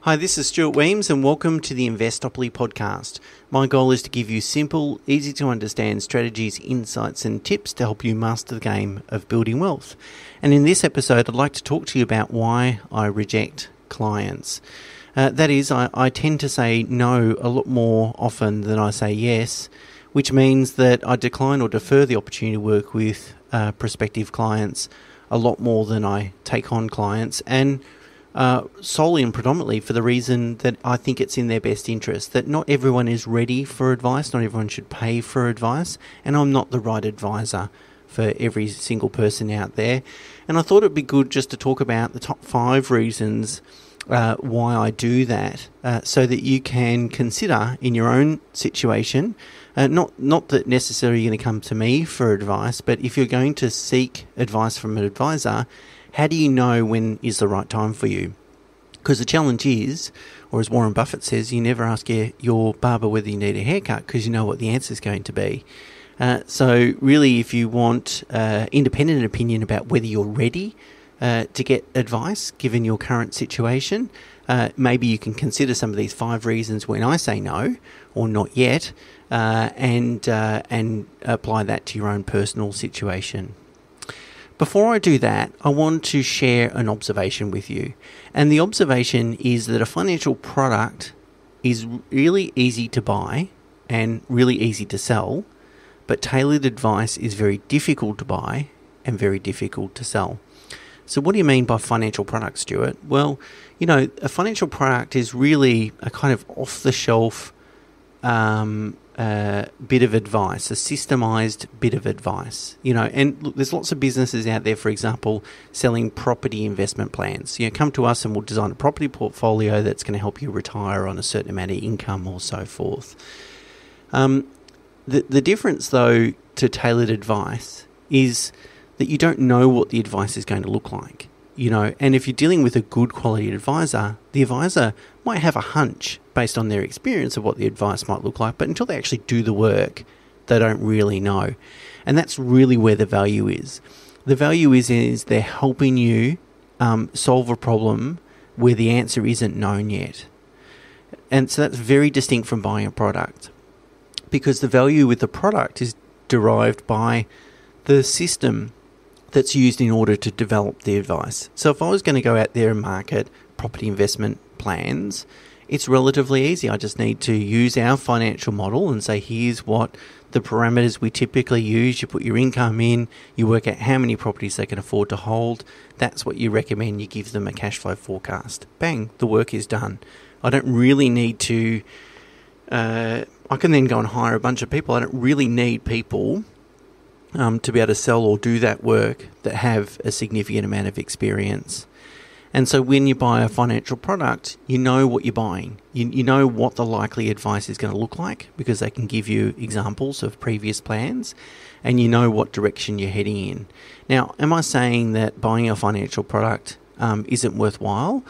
Hi, this is Stuart Weems and welcome to the Investopoly podcast. My goal is to give you simple, easy to understand strategies, insights and tips to help you master the game of building wealth. And in this episode, I'd like to talk to you about why I reject clients. That is, I tend to say no a lot more often than I say yes, which means that I decline or defer the opportunity to work with prospective clients a lot more than I take on clients, and solely and predominantly for the reason that I think it's in their best interest, that not everyone is ready for advice, not everyone should pay for advice, and I'm not the right advisor for every single person out there. And I thought it'd be good just to talk about the top 5 reasons why I do that, so that you can consider in your own situation, not that necessarily you're going to come to me for advice, but if you're going to seek advice from an advisor, how do you know when is the right time for you? Because the challenge is, or as Warren Buffett says, you never ask your barber whether you need a haircut because you know what the answer is going to be. So really, if you want independent opinion about whether you're ready to get advice given your current situation, maybe you can consider some of these 5 reasons when I say no or not yet, and apply that to your own personal situation. Before I do that, I want to share an observation with you. And the observation is that a financial product is really easy to buy and really easy to sell, but tailored advice is very difficult to buy and very difficult to sell. So what do you mean by financial product, Stuart? Well, a financial product is really a kind of off-the-shelf bit of advice, a systemized bit of advice, and look, there's lots of businesses out there, for example, selling property investment plans. Come to us and we'll design a property portfolio that's going to help you retire on a certain amount of income or so forth. The difference, though, to tailored advice is that you don't know what the advice is going to look like, and if you're dealing with a good quality advisor, the advisor might have a hunch based on their experience of what the advice might look like, but until they actually do the work, they don't really know. And that's really where the value is. The value is they're helping you solve a problem where the answer isn't known yet. And so that's very distinct from buying a product, because the value with the product is derived by the system that's used in order to develop the advice. So if I was going to go out there and market property investment plans, it's relatively easy. I just need to use our financial model and say, here's what the parameters we typically use. You put your income in, you work out how many properties they can afford to hold. That's what you recommend. You give them a cash flow forecast. Bang, the work is done. I don't really need to, I can then go and hire a bunch of people. I don't really need people to be able to sell or do that work that have a significant amount of experience. And so when you buy a financial product, you know what you're buying. You know what the likely advice is going to look like, because they can give you examples of previous plans, and you know what direction you're heading in. Now, am I saying that buying a financial product isn't worthwhile?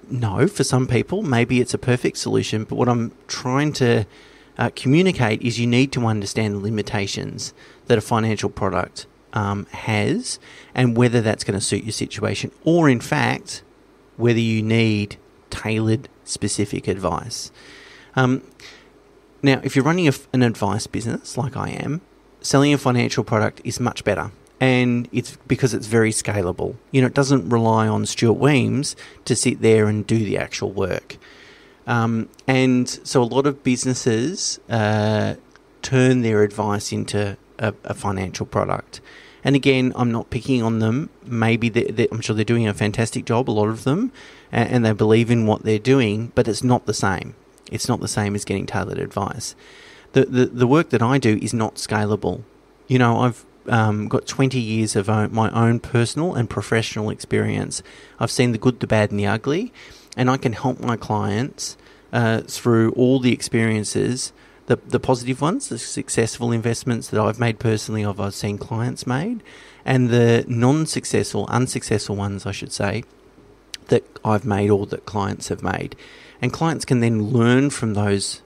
No, for some people, maybe it's a perfect solution, but what I'm trying to communicate is you need to understand the limitations that a financial product has, and whether that's going to suit your situation, or in fact, whether you need tailored, specific advice. Now, if you're running an advice business like I am, selling a financial product is much better. And it's because it's very scalable. It doesn't rely on Stuart Weems to sit there and do the actual work. And so a lot of businesses turn their advice into a financial product. And again, I'm not picking on them. Maybe I'm sure they're doing a fantastic job, a lot of them, and they believe in what they're doing, but it's not the same. It's not the same as getting tailored advice. The work that I do is not scalable. I've got 20 years of my own personal and professional experience. I've seen the good, the bad, and the ugly, and I can help my clients through all the experiences, the positive ones, the successful investments that I've made personally, I've seen clients made, and the unsuccessful ones, I should say, that I've made or that clients have made. And clients can then learn from those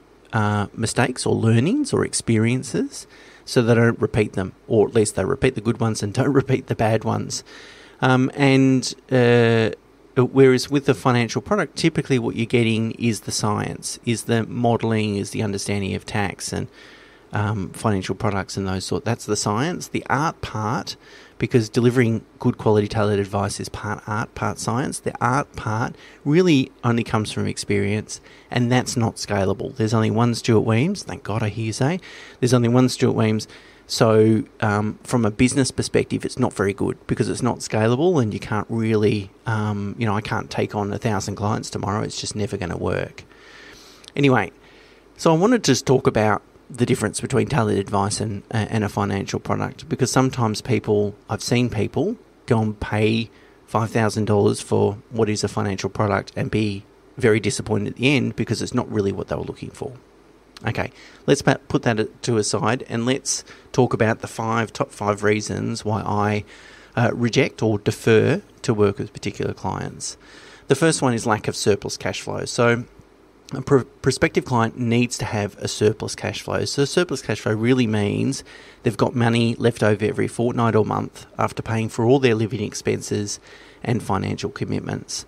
mistakes or learnings or experiences so they don't repeat them, or at least they repeat the good ones and don't repeat the bad ones. Whereas with the financial product, typically what you're getting is the science, is the modelling, is the understanding of tax and financial products and those sort. That's the science. The art part, because delivering good quality tailored advice is part art, part science. The art part really only comes from experience, and that's not scalable. There's only one Stuart Weems. Thank God I hear you say. There's only one Stuart Weems. So from a business perspective, it's not very good because it's not scalable, and you can't really, I can't take on 1,000 clients tomorrow. It's just never going to work. Anyway, so I wanted to just talk about the difference between tailored advice and a financial product, because sometimes I've seen people go and pay $5,000 for what is a financial product and be very disappointed at the end because it's not really what they were looking for. Okay, let's put that to a side and let's talk about the top five reasons why I reject or defer to work with particular clients. The first one is lack of surplus cash flow. So a prospective client needs to have a surplus cash flow. So surplus cash flow really means they've got money left over every fortnight or month after paying for all their living expenses and financial commitments.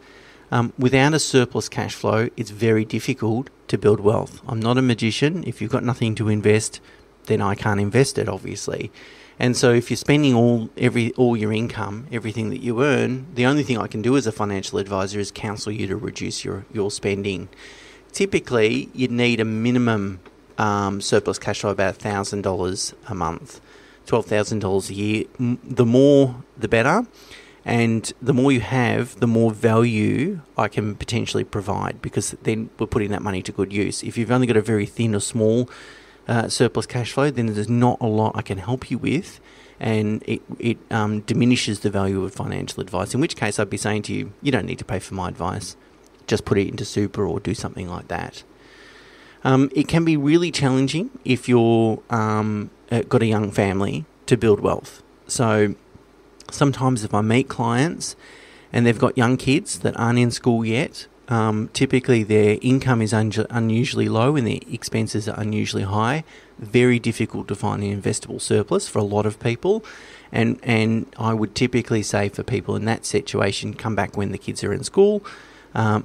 Without a surplus cash flow, it's very difficult to build wealth. I'm not a magician. If you've got nothing to invest, then I can't invest it, obviously. And so if you're spending all your income, everything that you earn, the only thing I can do as a financial advisor is counsel you to reduce your spending. Typically, you'd need a minimum surplus cash flow of about $1,000 a month, $12,000 a year. The more, the better. And the more you have, the more value I can potentially provide, because then we're putting that money to good use. If you've only got a very thin or small surplus cash flow, then there's not a lot I can help you with, and it diminishes the value of financial advice, in which case I'd be saying to you, you don't need to pay for my advice. Just put it into super or do something like that. It can be really challenging if you're got a young family to build wealth. So sometimes if I meet clients and they've got young kids that aren't in school yet, typically their income is unusually low and their expenses are unusually high. Very difficult to find an investable surplus for a lot of people. And I would typically say for people in that situation, come back when the kids are in school.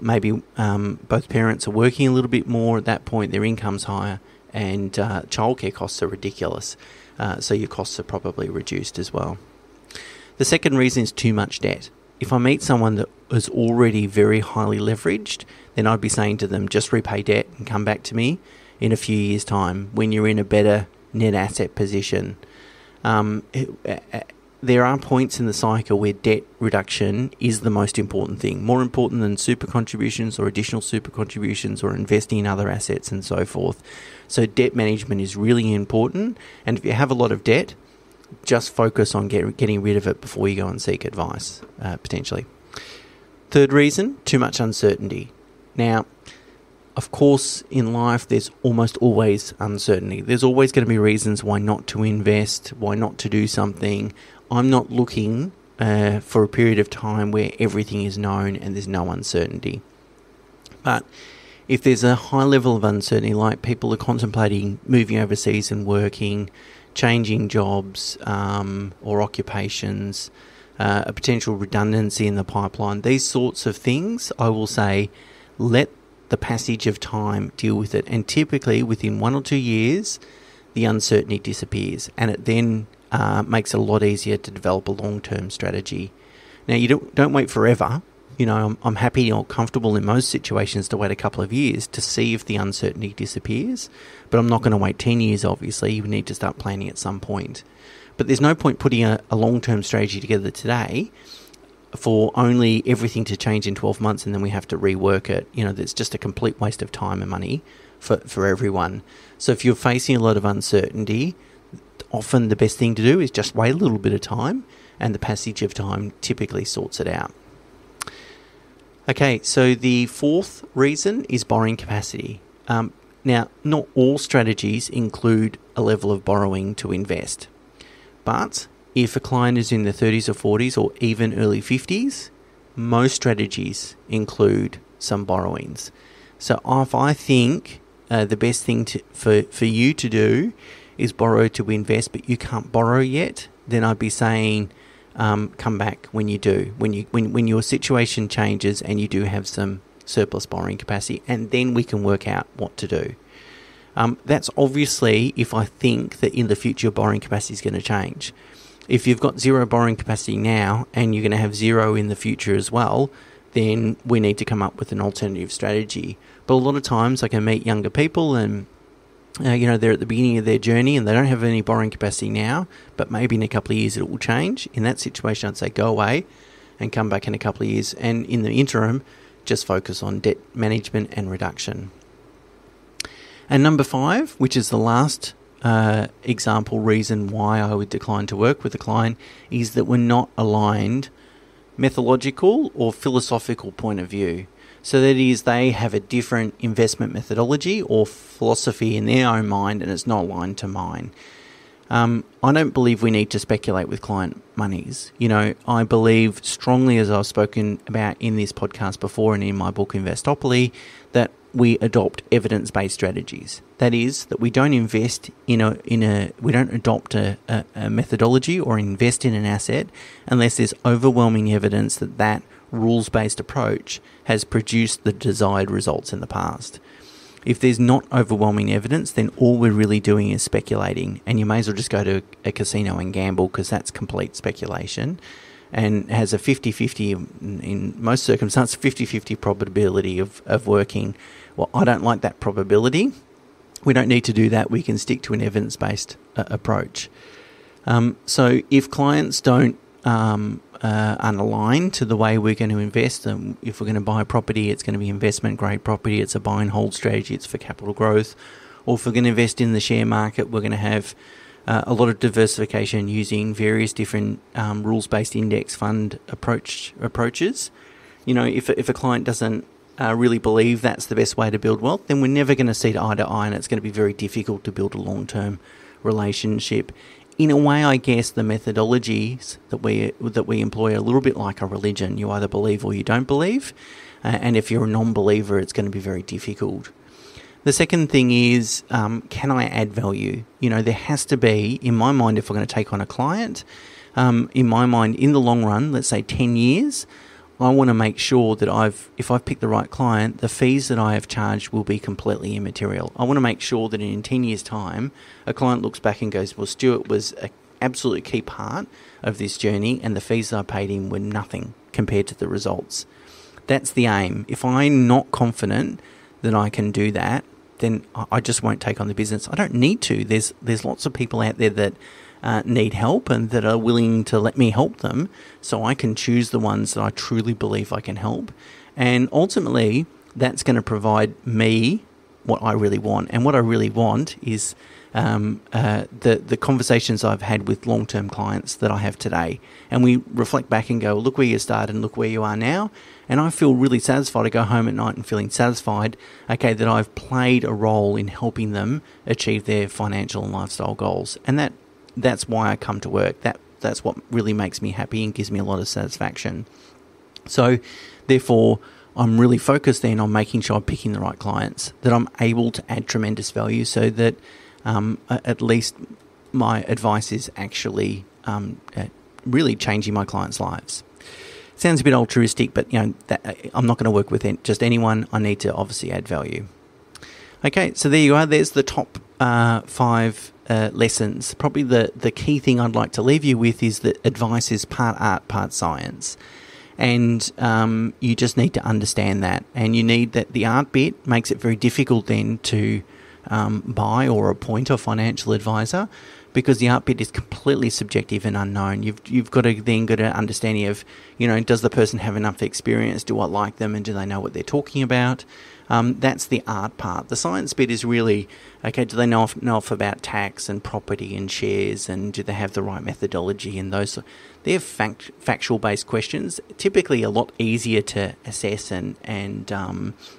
Maybe both parents are working a little bit more. At that point, their income's higher, and childcare costs are ridiculous. So your costs are probably reduced as well. The second reason is too much debt. If I meet someone that is already very highly leveraged, then I'd be saying to them, just repay debt and come back to me in a few years' time when you're in a better net asset position. There are points in the cycle where debt reduction is the most important thing, more important than super contributions or additional super contributions or investing in other assets and so forth. So debt management is really important. And if you have a lot of debt, just focus on getting rid of it before you go and seek advice, potentially. Third reason, too much uncertainty. Now, of course, in life, there's almost always uncertainty. There's always going to be reasons why not to invest, why not to do something. I'm not looking for a period of time where everything is known and there's no uncertainty. But if there's a high level of uncertainty, like people are contemplating moving overseas and working, changing jobs or occupations, a potential redundancy in the pipeline, these sorts of things, I will say, let the passage of time deal with it. And typically within 1 or 2 years, the uncertainty disappears, and it then makes it a lot easier to develop a long-term strategy. Now, you don't wait forever. You know, I'm happy or comfortable in most situations to wait a couple of years to see if the uncertainty disappears, but I'm not going to wait 10 years, obviously. You need to start planning at some point. But there's no point putting a long-term strategy together today for only everything to change in 12 months and then we have to rework it. You know, that's just a complete waste of time and money for everyone. So if you're facing a lot of uncertainty, often the best thing to do is just wait a little bit of time, and the passage of time typically sorts it out. Okay, so the fourth reason is borrowing capacity. Now, not all strategies include a level of borrowing to invest, but if a client is in the 30s or 40s or even early 50s, most strategies include some borrowings. So if I think the best thing for you to do is borrow to invest, but you can't borrow yet, then I'd be saying come back when you do, when your situation changes and you do have some surplus borrowing capacity, and then we can work out what to do. That's obviously if I think that in the future your borrowing capacity is going to change. If you've got zero borrowing capacity now and you're going to have zero in the future as well, then we need to come up with an alternative strategy. But a lot of times I can meet younger people and they're at the beginning of their journey and they don't have any borrowing capacity now, but maybe in a couple of years it will change. In that situation, I'd say go away and come back in a couple of years. And in the interim, just focus on debt management and reduction. And number 5, which is the last example reason why I would decline to work with a client, is that we're not aligned methodological or philosophical point of view. So that is, they have a different investment methodology or philosophy in their own mind and it's not aligned to mine. I don't believe we need to speculate with client monies. I believe strongly, as I've spoken about in this podcast before and in my book Investopoly, that we adopt evidence-based strategies. That is, that we don't invest we don't adopt a methodology or invest in an asset unless there's overwhelming evidence that rules-based approach has produced the desired results in the past. If there's not overwhelming evidence, then all we're really doing is speculating, and you may as well just go to a casino and gamble, because that's complete speculation and has a 50-50, in most circumstances, 50-50 probability of working. Well, I don't like that probability. We don't need to do that. We can stick to an evidence-based approach. So if clients don't unaligned to the way we're going to invest, and if we're going to buy a property, it's going to be investment grade property, it's a buy and hold strategy, it's for capital growth, or if we're going to invest in the share market, we're going to have a lot of diversification using various different rules-based index fund approaches. If a client doesn't really believe that's the best way to build wealth, then we're never going to see eye to eye, and it's going to be very difficult to build a long-term relationship. In a way, I guess the methodologies that we employ are a little bit like a religion. You either believe or you don't believe, and if you're a non-believer, it's going to be very difficult. The second thing is, can I add value? There has to be, in my mind, if we're going to take on a client, in my mind, in the long run, let's say 10 years, I want to make sure that if I've picked the right client, the fees that I have charged will be completely immaterial. I want to make sure that in 10 years' time, a client looks back and goes, well, Stuart was an absolute key part of this journey and the fees that I paid him were nothing compared to the results. That's the aim. If I'm not confident that I can do that, then I just won't take on the business. I don't need to. There's lots of people out there that need help and that are willing to let me help them, so I can choose the ones that I truly believe I can help. And ultimately, that's going to provide me what I really want. And what I really want is the conversations I've had with long-term clients that I have today. And we reflect back and go, look where you started and look where you are now. And I feel really satisfied. I go home at night and feeling satisfied, that I've played a role in helping them achieve their financial and lifestyle goals. And that's why I come to work. That's what really makes me happy and gives me a lot of satisfaction. So, therefore, I'm really focused then on making sure I'm picking the right clients, that I'm able to add tremendous value so that at least my advice is actually really changing my clients' lives. Sounds a bit altruistic, but I'm not going to work with just anyone. I need to obviously add value. Okay, so there you are. There's the top 5 lessons. Probably the key thing I'd like to leave you with is that advice is part art, part science. And you just need to understand that. And you need that. The art bit makes it very difficult then to buy or appoint a financial advisor, because the art bit is completely subjective and unknown. You've got to then get an understanding of, does the person have enough experience? Do I like them? And do they know what they're talking about? That's the art part. The science bit is really, do they know enough about tax and property and shares, and do they have the right methodology and those? They're factual-based questions, typically a lot easier to assess and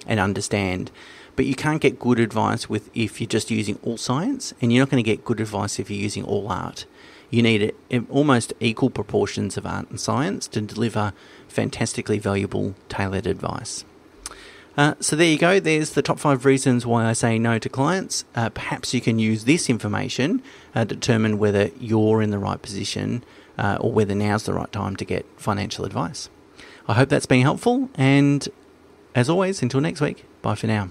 understand. But you can't get good advice if you're just using all science, and you're not going to get good advice if you're using all art. You need almost equal proportions of art and science to deliver fantastically valuable, tailored advice. So there you go. There's the top 5 reasons why I say no to clients. Perhaps you can use this information to determine whether you're in the right position or whether now's the right time to get financial advice. I hope that's been helpful, and as always, until next week, bye for now.